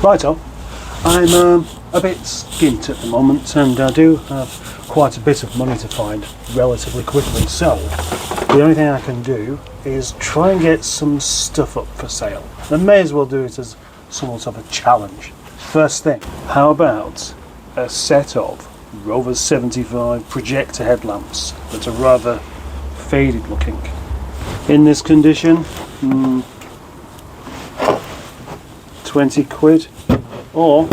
Righto, I'm a bit skint at the moment, and I do have quite a bit of money to find relatively quickly, so the only thing I can do is try and get some stuff up for sale. I may as well do it as somewhat of a challenge. First thing, how about a set of Rover 75 projector headlamps that are rather faded looking. In this condition, 20 quid, or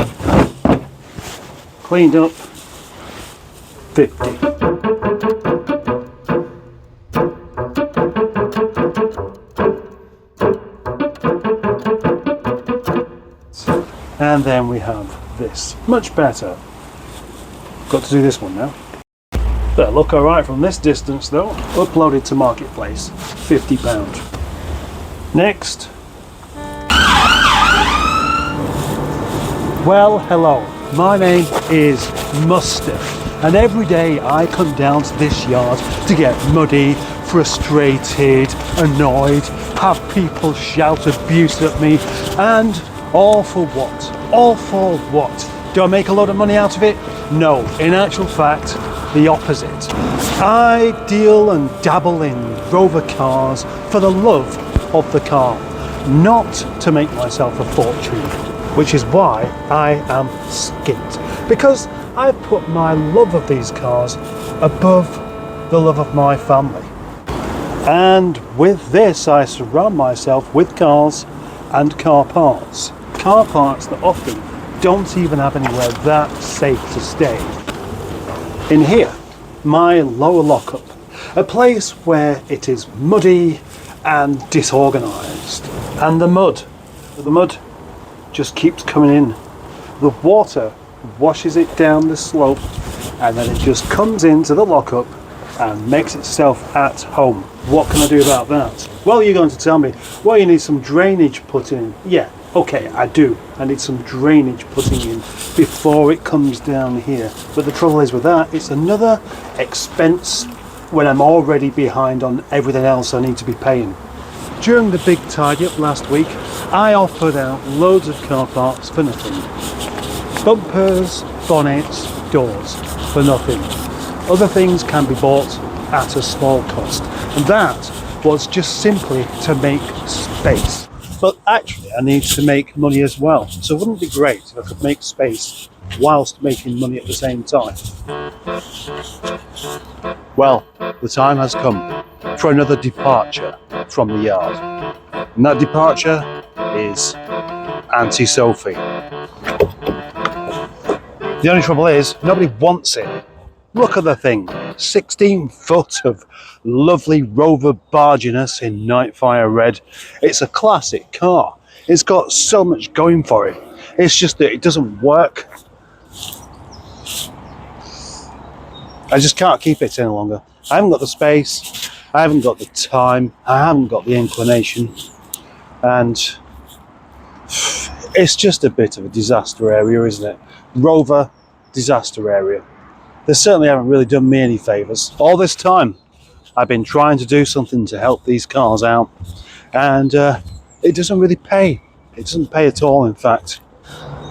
cleaned up, 50. And then we have this, much better. Got to do this one now. Better look alright from this distance though. Uploaded to Marketplace, £50. Next. Well, hello, my name is Mustard, and every day I come down to this yard to get muddy, frustrated, annoyed, have people shout abuse at me, and all for what? All for what? Do I make a lot of money out of it? No, in actual fact, the opposite. I deal and dabble in Rover cars for the love of the car, not to make myself a fortune, which is why I am skint, because I put my love of these cars above the love of my family. And with this, I surround myself with cars and car parts. Car parts that often don't even have anywhere that safe to stay. In here, my lower lockup, a place where it is muddy and disorganised. And the mud just keeps coming in. The water washes it down the slope, and then it just comes into the lockup and makes itself at home. What can I do about that? Well, you're going to tell me, well, you need some drainage put in. Yeah, okay, I do. I need some drainage putting in before it comes down here. But the trouble is with that, it's another expense when I'm already behind on everything else I need to be paying. During the big tidy up last week, I offered out loads of car parts for nothing. Bumpers, bonnets, doors for nothing. Other things can be bought at a small cost, and that was just simply to make space. But actually I need to make money as well, so wouldn't it be great if I could make space whilst making money at the same time? Well, the time has come for another departure from the yard, and that departure is Auntie Sophie. The only trouble is, nobody wants it. Look at the thing, 16 foot of lovely Rover barginess in Nightfire red. It's a classic car. It's got so much going for it. It's just that it doesn't work. I just can't keep it any longer. I haven't got the space, I haven't got the time, I haven't got the inclination, and it's just a bit of a disaster area, isn't it? Rover disaster area. They certainly haven't really done me any favours. All this time I've been trying to do something to help these cars out, and it doesn't really pay. It doesn't pay at all, in fact.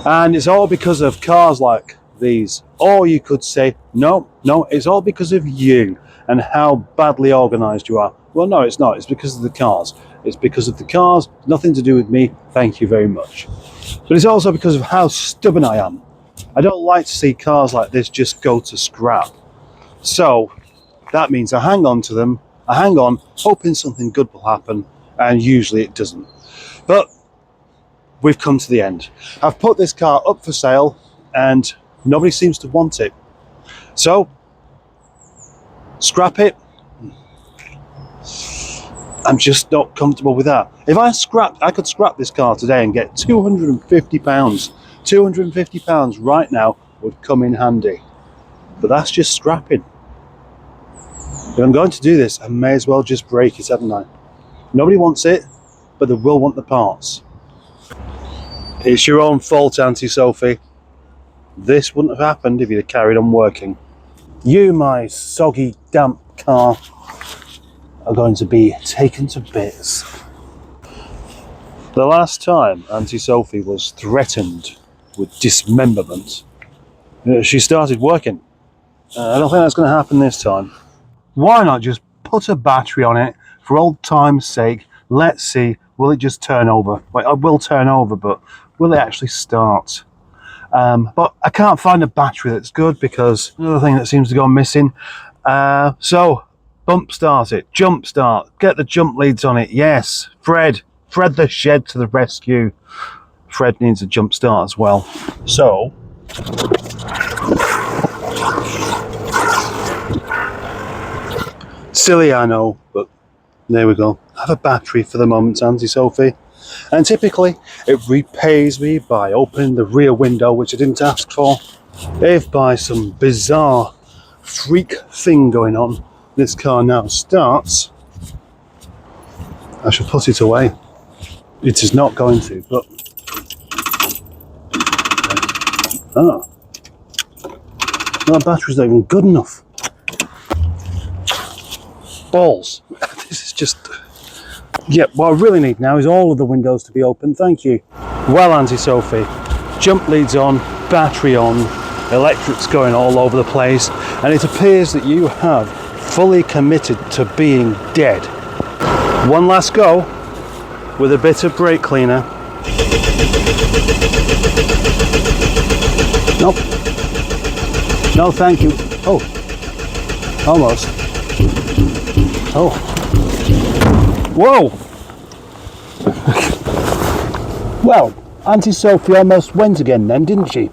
And it's all because of cars like these. Or you could say, no, it's all because of you and how badly organised you are. Well, no, it's not. It's because of the cars. It's because of the cars, nothing to do with me. Thank you very much. But it's also because of how stubborn I am. I don't like to see cars like this just go to scrap. So that means I hang on to them. I hang on, hoping something good will happen, and usually it doesn't. But we've come to the end. I've put this car up for sale, and nobody seems to want it. So, scrap it. I'm just not comfortable with that. If I could scrap this car today and get £250. £250 right now would come in handy. But that's just scrapping. If I'm going to do this, I may as well just break it, haven't I? Nobody wants it, but they will want the parts. It's your own fault, Auntie Sophie. This wouldn't have happened if you'd have carried on working. You, my soggy, damp car, are going to be taken to bits. The last time Auntie Sophie was threatened with dismemberment, she started working. I don't think that's going to happen this time. Why not just put a battery on it for old time's sake? Let's see, will it just turn over? Well, it will turn over, but will it actually start? But I can't find a battery that's good because another thing that seems to go missing. So, bump start it, jump start, get the jump leads on it. Yes, Fred the shed to the rescue. Fred needs a jump start as well. So, silly I know, but there we go. I have a battery for the moment, Auntie Sophie. And typically it repays me by opening the rear window, which I didn't ask for. If by some bizarre freak thing going on, this car now starts, I shall put it away. It is not going to, but... Oh. That battery's not even good enough. Balls. This is just... Yeah, what I really need now is all of the windows to be open, thank you. Well, Auntie Sophie, jump leads on, battery on, electrics going all over the place, and it appears that you have fully committed to being dead. One last go with a bit of brake cleaner. Nope. No, thank you. Oh, almost. Oh. Whoa! Well, Auntie Sophie almost went again then, didn't she?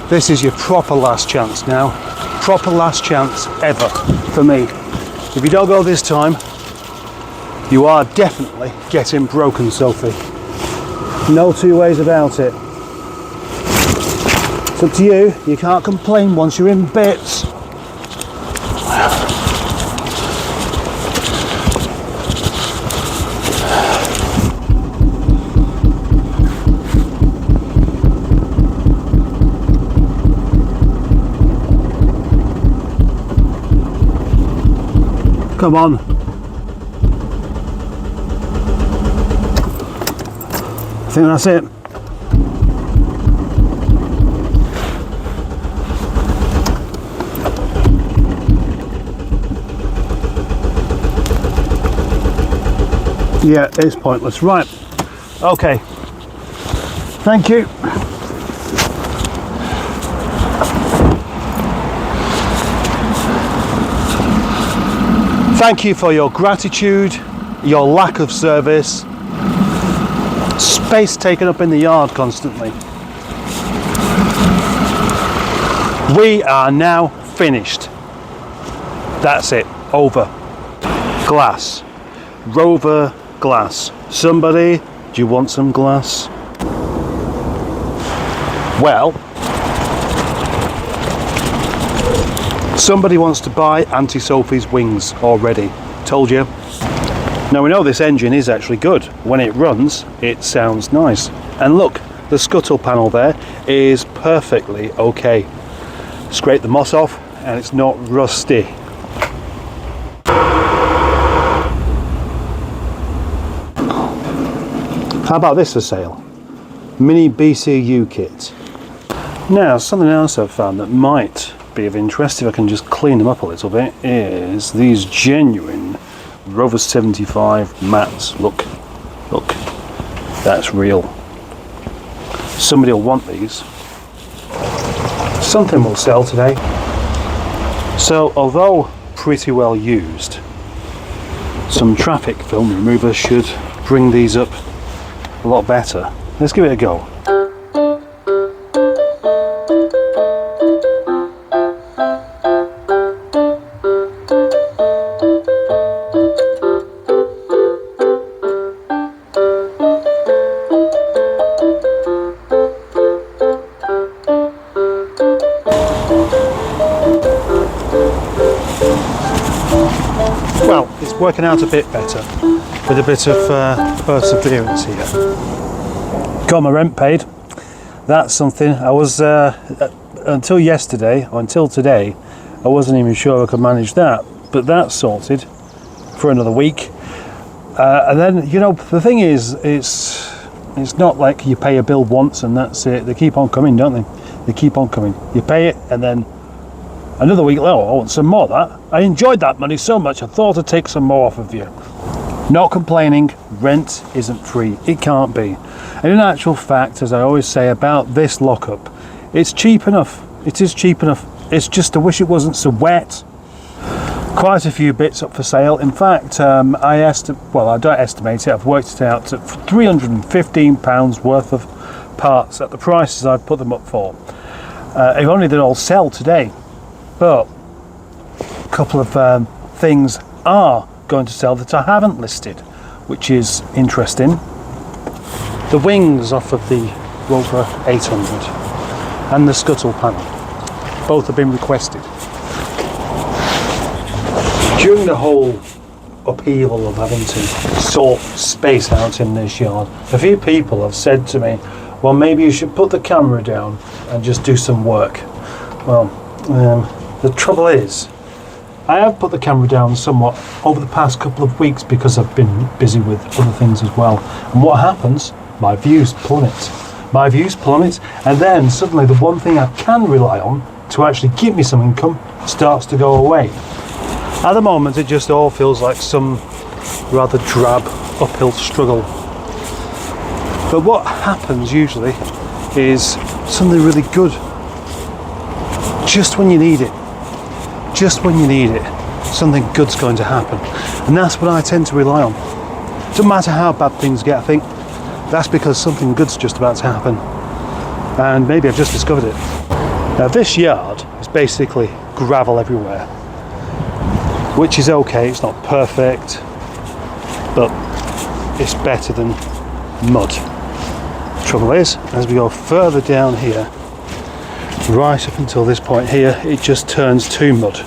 This is your proper last chance now. Proper last chance ever for me. If you don't go this time, you are definitely getting broken, Sophie. No two ways about it. It's up to you. You can't complain once you're in bits. Come on. I think that's it. Yeah, it's pointless. Right. Okay. Thank you. Thank you for your gratitude, your lack of service, space taken up in the yard constantly. We are now finished. That's it. Over. Glass. Rover glass. Somebody, do you want some glass? Well, somebody wants to buy Auntie Sophie's wings already. Told you. Now we know this engine is actually good. When it runs, it sounds nice. And look, the scuttle panel there is perfectly okay. Scrape the moss off and it's not rusty. How about this for sale? Mini BCU kit. Now, something else I've found that might be of interest, if I can just clean them up a little bit, is these genuine Rover 75 mats. Look, that's real. Somebody will want these. Something will sell today. So, although pretty well used, some traffic film removers should bring these up a lot better. Let's give it a go. Well, it's working out a bit better with a bit of perseverance here. Got my rent paid. That's something. I was until yesterday or until today I wasn't even sure I could manage that, but that's sorted for another week. And then, you know, the thing is, it's not like you pay a bill once and that's it. They keep on coming, don't they? They keep on coming. You pay it and then another week, oh, I want some more of that. I enjoyed that money so much, I thought I'd take some more off of you. Not complaining, rent isn't free. It can't be. And in actual fact, as I always say about this lockup, it's cheap enough. It is cheap enough. It's just I wish it wasn't so wet. Quite a few bits up for sale. In fact, I don't estimate it. I've worked it out at £315 worth of parts at the prices I've put them up for. If only they'd all sell today. But a couple of things are going to sell that I haven't listed, which is interesting. The wings off of the Rover 800 and the scuttle panel, both have been requested. During the whole upheaval of having to sort space out in this yard, a few people have said to me, well, maybe you should put the camera down and just do some work. Well, the trouble is, I have put the camera down somewhat over the past couple of weeks because I've been busy with other things as well. And what happens? My views plummet. My views plummet, and then suddenly the one thing I can rely on to actually give me some income starts to go away. At the moment, it just all feels like some rather drab uphill struggle. But what happens usually is something really good. Just when you need it. Just when you need it, something good's going to happen. And that's what I tend to rely on. Doesn't matter how bad things get, I think that's because something good's just about to happen. And maybe I've just discovered it. Now this yard is basically gravel everywhere, which is okay, it's not perfect, but it's better than mud. Trouble is, as we go further down here, right up until this point here, it just turns to mud,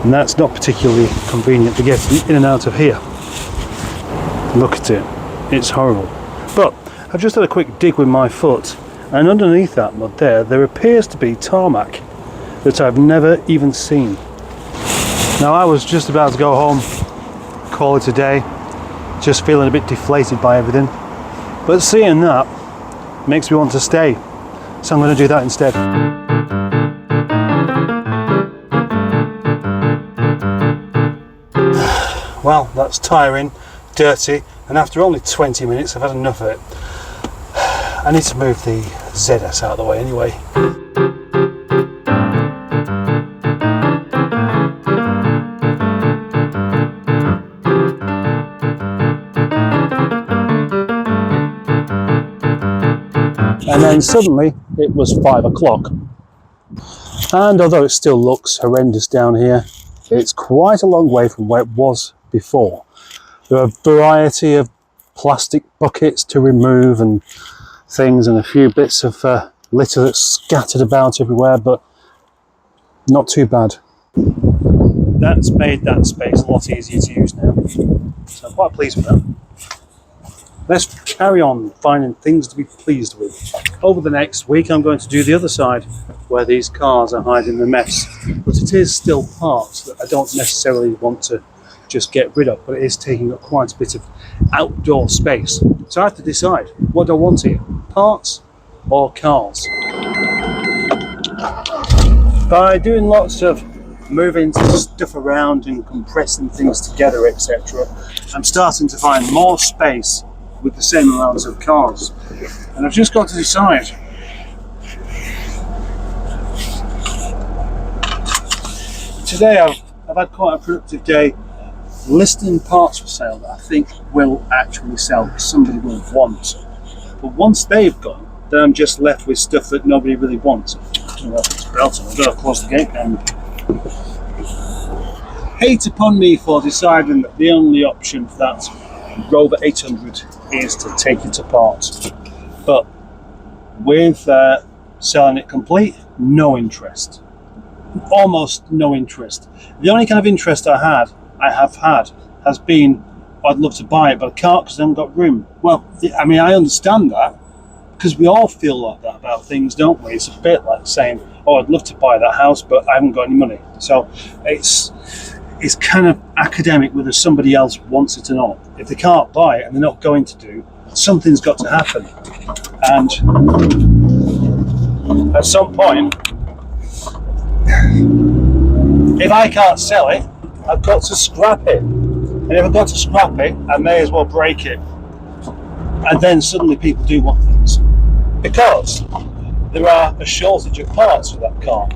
and that's not particularly convenient to get in and out of here. Look at it, it's horrible. But I've just had a quick dig with my foot, and underneath that mud there appears to be tarmac that I've never even seen. Now I was just about to go home, call it a day, just feeling a bit deflated by everything, but seeing that makes me want to stay. So I'm going to do that instead. Well, that's tiring, dirty, and after only 20 minutes I've had enough of it. I need to move the ZS out of the way anyway. And then suddenly it was 5 o'clock. And although it still looks horrendous down here, it's quite a long way from where it was before. There are a variety of plastic buckets to remove and things, and a few bits of litter that's scattered about everywhere, but not too bad. That's made that space a lot easier to use now, so I'm quite pleased with that. Let's carry on finding things to be pleased with. Over the next week I'm going to do the other side where these cars are hiding the mess, but it is still parts that I don't necessarily want to just get rid of, but it is taking up quite a bit of outdoor space. So I have to decide, what do I want here? Parts or cars? By doing lots of moving stuff around and compressing things together, etc., I'm starting to find more space with the same amounts of cars, and I've just got to decide. Today I've had quite a productive day listing parts for sale that I think will actually sell, that somebody will want. But once they've gone, then I'm just left with stuff that nobody really wants. I'll go close the gate and hate upon me for deciding that the only option for that Rover 800 is to take it apart. But with selling it complete, no interest. Almost no interest. The only kind of interest I have had has been, I'd love to buy it, but I can't because I haven't got room. Well, I mean, I understand that, Because we all feel like that about things, don't we? It's a bit like saying, "Oh, I'd love to buy that house, but I haven't got any money." So it's kind of academic whether somebody else wants it or not. If they can't buy it and they're not going to do, something's got to happen. And at some point, if I can't sell it, I've got to scrap it. And if I've got to scrap it, I may as well break it. And then suddenly people do want things. Because there are a shortage of parts for that car.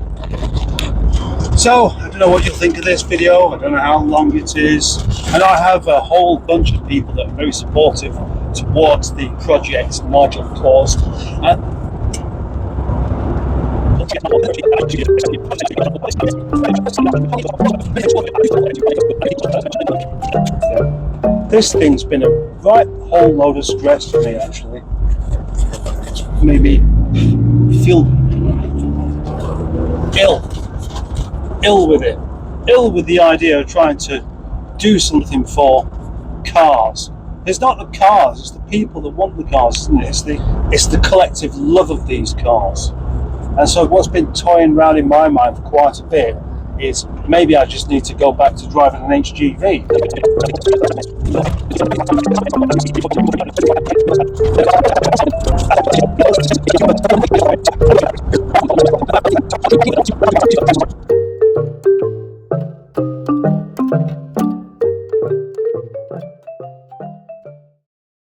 So, I don't know what you'll think of this video, I don't know how long it is, and I have a whole bunch of people that are very supportive towards the project module course. This thing's been a right whole load of stress for me, actually. It's made me feel ill with it. Ill with the idea of trying to do something for cars. It's not the cars, it's the people that want the cars, isn't it? It's the collective love of these cars. And so what's been toying around in my mind for quite a bit is maybe I just need to go back to driving an HGV.